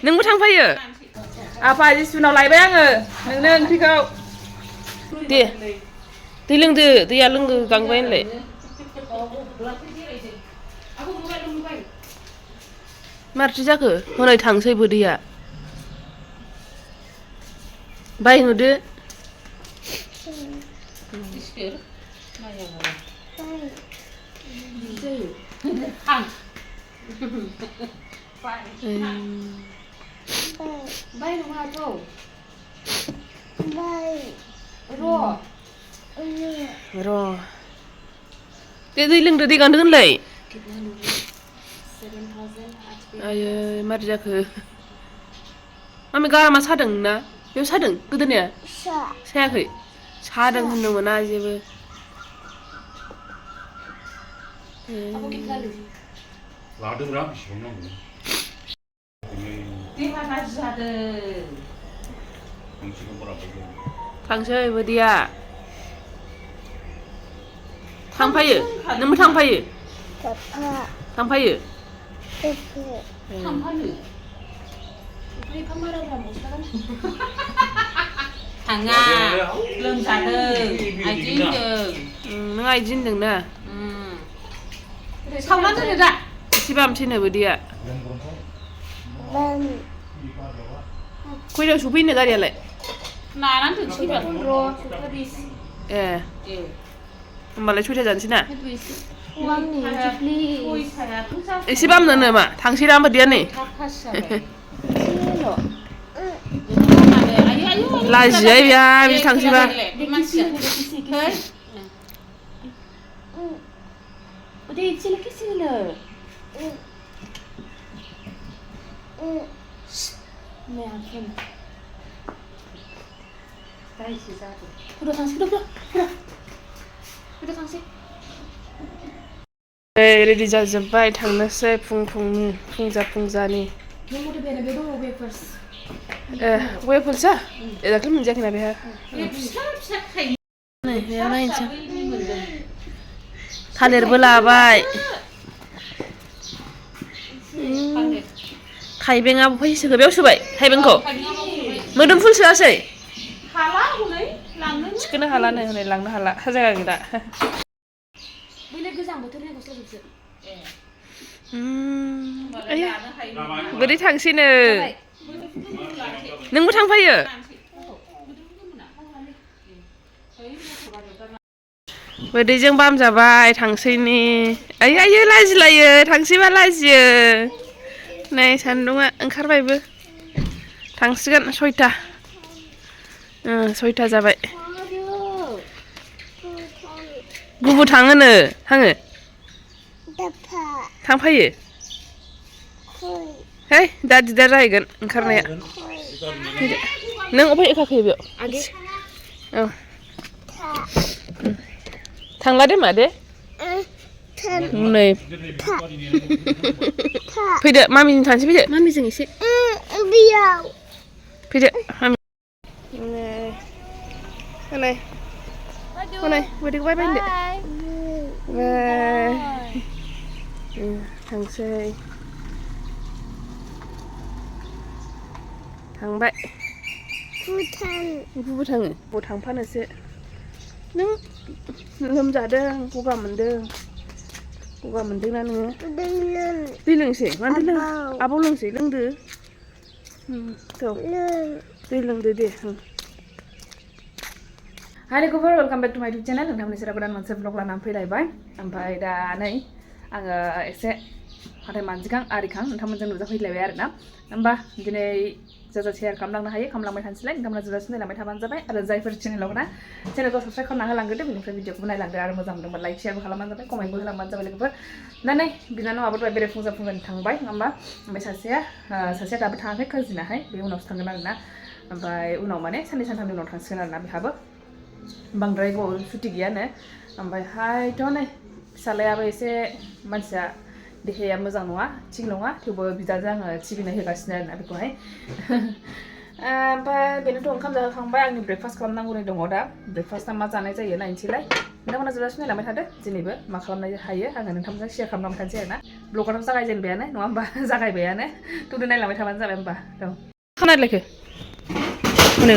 नोंबो थांफायो आफा जिसुनाव लायबाय आङो नोंनो ओंख्रिखौ दे दै लोंदो दैया लोंगो गांबाय होनलाय मारैथो जाखो हनै थांसै बोदैया बायहोदो बाय नङाथ' बाय र' दै लोंदो दै गांदो होनलाय आयै मारै जाखो मामि गारामा सादों नोंना बेयाव सादों गोदोनाया सायाखै सादों होननो मोना जेबो लादोंब्रा बेसेबां नांगौ देहा गाज्रि जादों थांसै बोदिया थांफायो नोंबो थांफायो थांफायो थांफानो थाङा लोमजादों आइदिनजों नों आइदि होनदोंना सावना दोनो दा एसे बामसैनो बोदिया खयथायाव सफैनो गारियालाय नानानै दोनसैबा ए होमबालाय 6ता जानोसै ना एसे बामनो मा थांसै दा बोदिया नै लाजियो बिहा बिदि थांसैबा रेडि जाजोब्बाय थांनोसै फुंजानि वेफल्सआ दाख्लै मोनजायाखैना बेहा नै बेयाव नायनोसै थालिरबो लाबाय थाइबेंआ बबेहाय सोखो बेयाव सोबाय थाइबेंखौ मोदोमफुल सोआसै थिखोनो हालानो हनै लांनो हाला जायगा गैला बोरै थांसैनो नोंबो थांफायो बोदैजों बाम जाबाय थांसैनि आयै लाजिलायो थांसैबा लाजियो नै सान्दुङा ओंखारबायबो थांसिगोन 6ता जाबाय गुबु थाङो थांफायो है दा दिदार जाहैगोन ओंखारनाया नों अबहाय एखाखै बेयाव औ थांला दे मा दे नै फैदो मामिजों थांसै फैदो मामिजों एसे फैदो मामि हनै बोदैखौ बाय होनदो थांसै थांबाय गुबु थाङो बबाव थांफानोसो नों लोमजादों गगा मोनदोंना नोङो दै लोंसै मानो लों आबाव लोंसै लोंदो दै लोंदो दे हाय लोगोफोर वेलकाम बेक टु माय इउटुब चेनेल नोंथांमोननि सेराव गोदान मोनसे ब्लग लानानै फैलायबाय ओमफ्राय दा नै आङो एसे हाथाय मानजिखां आरिखां नोंथांमोनजों नुजाफैलायबाय आरोना होमबा दिनै जा शेयार खालामलांनो हायो खालामलांबाय थानोसैलाय नोंथांमोना नुजासिन नायलांबाय थाबानो जाबाय आरो जायफोर चेनेलाव ना चेनेलखौ साबस्क्राइब खालामना होलांग्रोदो बेनिफ्राय भिडिअखौबो नायलांदो आरो मोजां मोनदोंबा लाइक शेयारबो खालामबानो जाबाय कमेन्टबो होलांबानो जाबाय लोगोफोर दा नै बिनानावाबो दहाय बेरे फुंजानि थांबाय होमबा ओमफ्राय सासेया दाबो थाङाखै काजिनाहाय बे उनावसो थांगोन आरोना ओमफ्राय उनाव माने साननै सानथामनि उनाव थांसिगोन आरोना बेहाबो बांद्राय गोबाव सुटि गैयानो ओमफ्रायहायथ' नै फिसालायाबो एसे मानसिया देहाया मोजां नङा थिग नङा थेवबो बिदाजों आङो सिबिनो होगासिनो आरोना बेखौहाय ओमफ्राय बेनोथ' ओंखाम जाखांबाय आंनि ब्रेकफास्ट खालामनांगौ दङ दा ब्रेकफास्टआ मा जानाय जायो नायनोसैलाय नोंथांमोना जोबजासिम नायलांबाय थादो दिनैबो मा खालामनो हायो आङो नोंथांमोनजों शेयार खालामलांबाय थानोसै आरोना ब्लगाथ' जागायजेनबायानो नङा होमबा जागायबायानो थुदो नायलांबाय थाबानो जाबाय होमबा औ खोनादोंलायखो उनै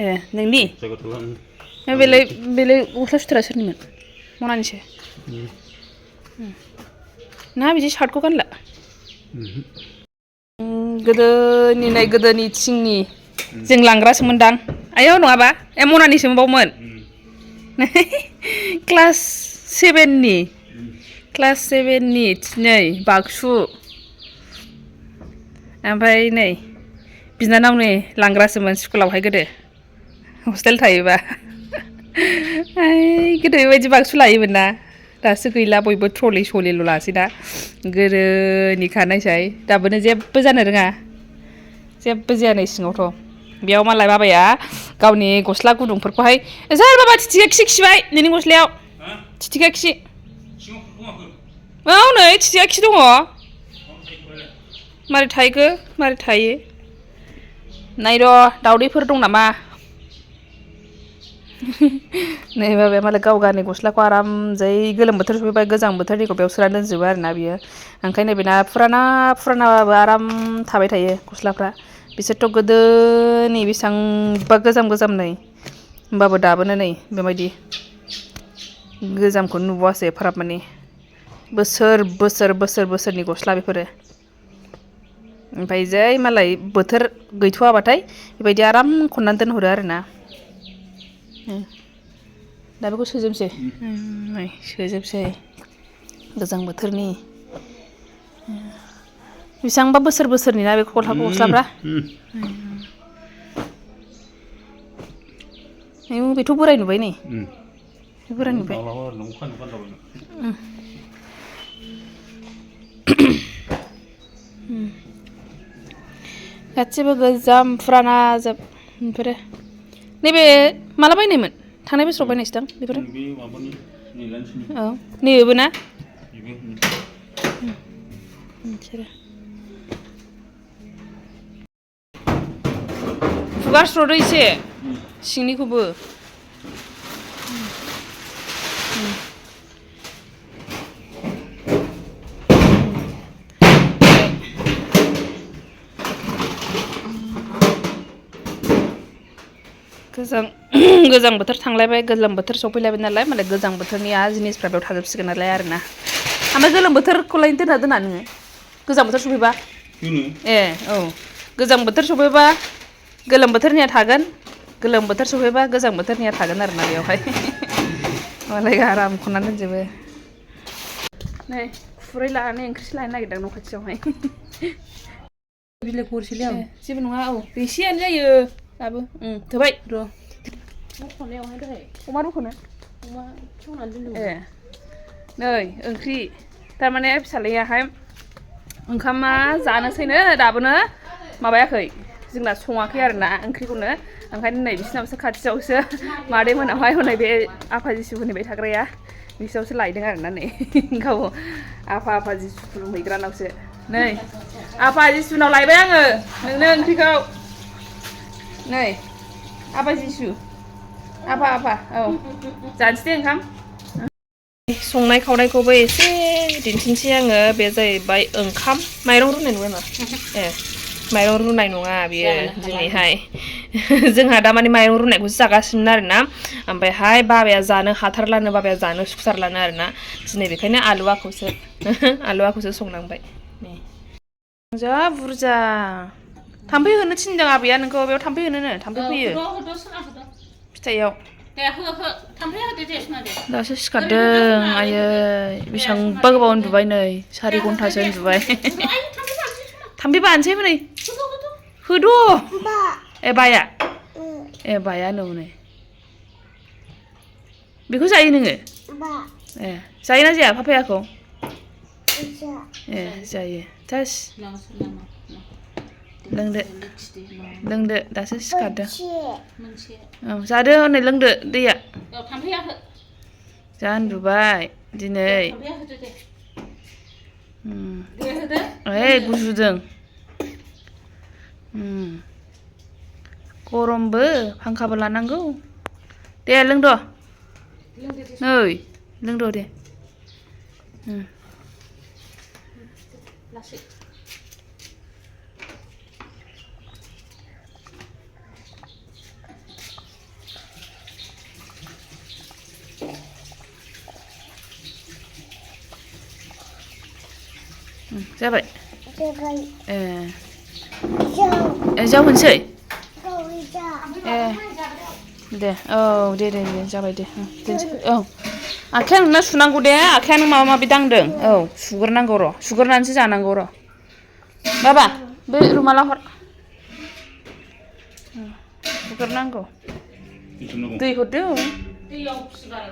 ए नोंनि बेलाय गस्ला सुथारा सोरनिमोन मनानिसो ना बिदि सार्टखौ गानला गोदोनि थिंनि जों लांग्रासोमोनदां आयौ नङाबा ए मनानिसो बावमोन क्लास 7नि नै बाक्सु ओमफ्राय नै बिनानावनि लांग्रासोमोन स्कुलावहाय गोदो हस्टेल थायोबा गोदो बेबायदि बाक्सु लायोमोन ना दासो गैला बयबो ट्रलि लासै दा गोदोनिखा नायसाय दाबोनो जेबो जानो रोङा जेबो जाया नै सिङावथ' बेयाव मालाय बाबाया गावनि गस्ला गुदुंफोरखौहाय सोर बाबा थिथिखा खिबाय नोंनि गस्लायाव थिथिखा खि औ नै थिथिखा खि दङ मारै थायो नाय र' दावदैफोर दं नामा नै बाबाया मालाय गावनि गस्लाखौ आरामजै गोलोम बोथोर सफैबाय गोजां बोथोरनिखौ बेयाव सोना दोनजोबो आरोना बियो ओंखायनो बेना फुरानाबाबो आराम थाबाय थायो गस्लाफ्रा बिसोरथ' गोदोनि बेसेबांबा गोजाम नै होमबाबो दाबोनो नै बेबायदि गोजामखौ नुबावासो एफाराब माने बोसोरनि गस्ला बेफोरो ओमफ्राय जै मालाय बोथोर गैथ'वाबाथाय बेबायदि आराम खननानै दोनहरो आरोना दा बेखौ सोजोबसै गोजां बोथोरनि बेसेबांबा बोसोरनि ना बे गस्लाफ्रा बेथ' बोराय नुबाय नै बोराय नुबाय गासिबो गोजाम फुराना जोब बेफोरो नैबे माला बायनायमोन थांनाय बोसोराव बायनायसो दां बेफोरो औ नैबेबो ना फुगारस्र'दो एसे सिंनिखौबो गोजां बोथोर थांलायबाय गोलोम बोथोर सफैलायबाय नालाय मालाय गोजां बोथोरनि जिनिसफ्रा बेयाव थाजोबसिगोन नालाय आरोना ओमफ्राय गोलोम बोथोरखौलाय दोना नोङो गोजां बोथोर सफैबा ए औ गोजां बोथोर सफैबा गोलोम बोथोरनिया थागोन गोलोम बोथोर सफैबा गोजां बोथोरनिया थागोन आरोना बेयावहाय मालाय आराम खननानै दोनजोबो नै खुरै लानानै ओंख्रि लानो नागिरदों न' खाथियावहाय बिलाइ गरसेलै जेबो नङा औ एसेयानो जायो दाबो थोबाय र' खनायावहाय दहाय अमा रुख'नो अमा संनानै दोनदोंमोन ए नै ओंख्रि थारमाने फिसालायाहाय ओंखामा जानोसैनो दाबोनो माबायाखै जोंना सङाखै आरोना ओंख्रिखौनो ओंखायनो नै बिसिनावसो खाथियावसो मादै मोनावहाय हनै बे आफा जिसु होनबाय थाग्राया बिसोरावसो लायदों आरोना नै गाव आफा जिसु खुलुमहैग्रानावसो नै आफा जिसुनाव लायबाय आङो नोंनो ओंख्रिखौ नै आफा जिसु आफा औ जानोसै दे ओंखाम संनाय खावनायखौबो एसे दिन्थिनोसै आङो बे जाहैबाय ओंखाम माइरं रुनाय नङा ना ए माइरं रुनाय नङा बेयो दिनैहाय जोंहा दा माने माइरं रुनायखौसो जागासिनो आरोना ओमफ्रायहाय बाबाया जानो हाथारलानो बाबाया जानो सुखुथारलानो आरोना दिनै बेखायनो आलुवाखौसो संनांबाय नै जा बुरजा थाम्फै होनो थिनदों आबैया नोंखौ बेयाव थाम्फै होनोनो थाम्फै फैयो फिथाइयाव दासो सिखारदों आयै बेसेबांबा गोबाव उन्दुबाय नै 4 घन्टासो उन्दुबाय थाम्फै बानोसै हनै होद' ए बाया नै बेखौ जायो नोङो ए जायोना जाया पापायाखौ ए जायो जास लोंदो दासो सिखारदों औ जादो हनै लोंदो दैया जा उन्दुबाय दिनै गुजुदों गरमबो फांखाबो लानांगौ दे लोंद' नै लोंद' दे लासै जाबाय जाबाय जाव होनसै ए दे औ दे जाबाय दे दोनसै औ आखाया नोंना सुनांगौ दे आखाया नों माबा माबि दांदों औ सुग्रोनांगौ र' सुग्रोनानैसो जानांगौ र' बाबा बे रुमाला हर सुग्रोनांगौ दै हरदो दैयाव फिसिबाय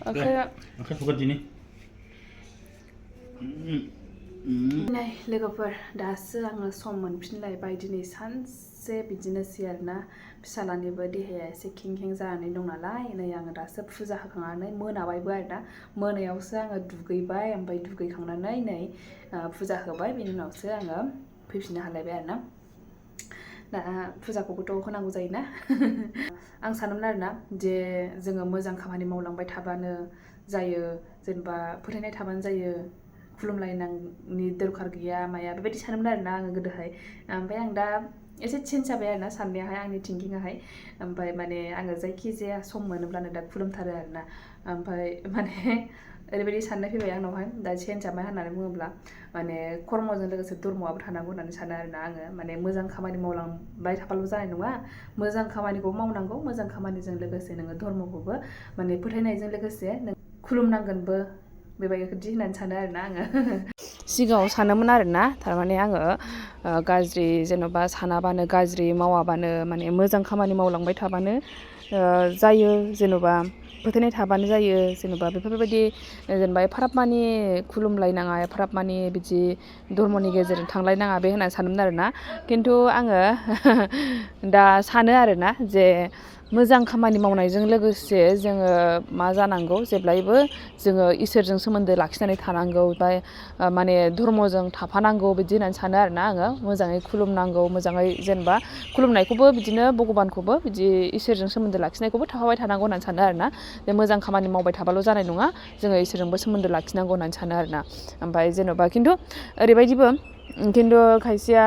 आखाया आखाइ सुगार दिनि नै लोगोफोर दासो आङो सम मोनफिनलायबाय दिनै सानसे बिदिनोसै आरोना फिसालानिबो देहाया एसे खें खें जानानै दं नालाय नै आङो दासो फुजा होखांनानै मोनाबायबो आरोना मोनायावसो आङो दुगैबाय ओमफ्राय दुगैखांनानै नै फुजा होबाय बेनि उनावसो आङो फैफिननो हालायबाय आरोना दा फुजाखौबोथ' होनांगौ जायोना आं सानोमोन आरोना जे जोङो मोजां खामानि मावलांबाय थाबानो जायो जेनेबा फोथायनाय थाबानो जायो खुलुमलायनांनि दरखार गैया माया बेबायदि सानोमोन आरोना आङो गोदोहाय ओमफ्राय आं दा एसे चेन्ज जाबाय आरोना साननायाहाय आंनि थिंकिङाहाय ओमफ्राय माने आङो जायखिजाया सम मोनोब्लानो दा खुलुमथारो आरोना ओमफ्राय माने ओरैबायदि साननाय फैबाय आंनावहाय दा चेन्ज जाबाय होननानै बुङोब्ला माने कर्मजों लोगोसे धर्मआबो थानांगौ होननानै सानो आरोना आङो माने मोजां खामानि मावलांबाय थाबाल' जानाय नङा मोजां खामानिखौ मावनांगौ मोजां खामानिजों लोगोसे नोङो धर्मखौबो माने फोथायनायजों लोगोसे नों खुलुमनांगोनबो बेबायदि होननानै सानो आरोना आङो सिगाङाव सानोमोन आरोना थारमाने आङो गाज्रि जेन'बा सानाबानो गाज्रि मावाबानो माने मोजां खामानि मावलांबाय थाबानो जायो जेन'बा फोथायनाय थाबानो जायो जेन'बा बेफोरबायदि जेनेबा एफाराब मानि खुलुमलायनाङा एफाराब मानि बिदि धर्मनि गेजेरजों थांलायनाङा बे होननानै सानोमोन आरोना खिन्थु आङो दा सानो आरोना जे मोजां खामानि मावनायजों लोगोसे जोङो मा जानांगौ जेब्लायबो जोङो इसोरजों सोमोन्दो लाखिनानै थानांगौ बा माने धर्मजों थाफानांगौ बिदि होननानै सानो आरोना आङो मोजाङै खुलुमनांगौ मोजाङै जेनेबा खुलुमनायखौबो बिदिनो भगबानखौबो बिदि इसोरजों सोमोन्दो लाखिनायखौबो थाफाबाय थानांगौ होननानै सानो आरोना बे मोजां खामानि मावबाय थाबाल' जानाय नङा जोङो इसोरजोंबो सोमोन्दो लाखिनांगौ होननानै सानो आरोना ओमफ्राय जेन'बा खिन्थु ओरैबायदिबो खिन्थु खायसेया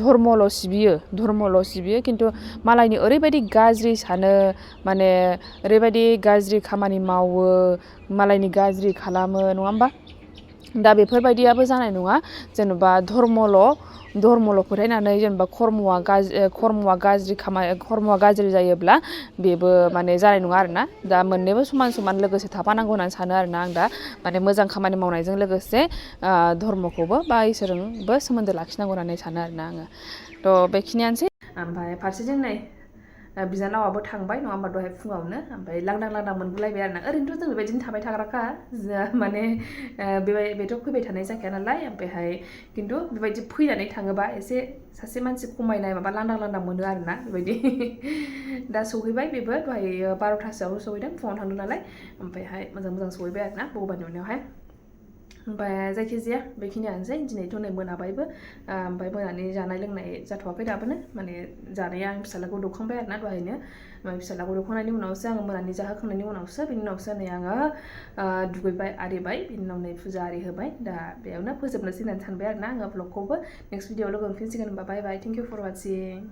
धर्मल' सिबियो खिन्थु मालायनि ओरैबायदि गाज्रि सानो माने ओरैबायदि गाज्रि खामानि मावो मालायनि गाज्रि खालामो नङा होमबा दा बेफोरबायदियाबो जानाय नङा जेन'बा धर्मल' फोथायनानै जेनेबा खर्मआ गाज्रि जायोब्ला बेबो माने जानाय नङा आरोना दा मोननैबो समान लोगोसे थाफानांगौ होननानै सानो आरोना आं दा माने मोजां खामानि मावनायजों लोगोसे धर्मखौबो बा इसोरजोंबो सोमोन्दो लाखिनांगौ होननानै सानो आरोना आङो थ' बेखिनियानोसै ओमफ्राय फारसेथिं नै बिनानावाबो थांबाय नङा होमबा दहाय फुङावनो ओमफ्राय लांदां मोनगुलायबाय आरोना ओरैनोथ' जों बेबायदिनो थाबाय थाग्राखा माने बेथ' फैबाय थानाय जाखाया नालाय ओमफ्रायहाय खिन्थु बेबायदि फैनानै थाङोबा एसे सासे मानसि खमायनाय माबा लांदां मोनो आरोना बेबायदि दा सहैबाय बेबो दहाय 12थासोआवनो सहैदों फुङाव थांदों नालाय ओमफ्रायहाय मोजां सहैबाय आरोना भगबाननि अननायावहाय ओमफ्राय जायखिजाया बेखिनियानोसै दिनैथ' नै मोनाबायबो ओमफ्राय मोनानि जानाय लोंनाय जाथ'वाखै दाबोनो माने जानाया आं फिसालाखौ दौखांबाय आरोना दहायनो ओमफ्राय फिसालाखौ दौखांनायनि उनावसो आङो मोनानि जाहोखांनायनि उनावसो बिनि उनावसो नै आङो दुगैबाय आरिबाय बिनि उनाव नै फुजा आरि होबाय दा बेयावनो फोजोबनोसै होननानै सानबाय आरोना आङो ब्लगखौबो नेक्स्ट भिडिअआव लोगो मोनफिनसिगोन होनबा बाय बाय थेंक इउ फर वाचिं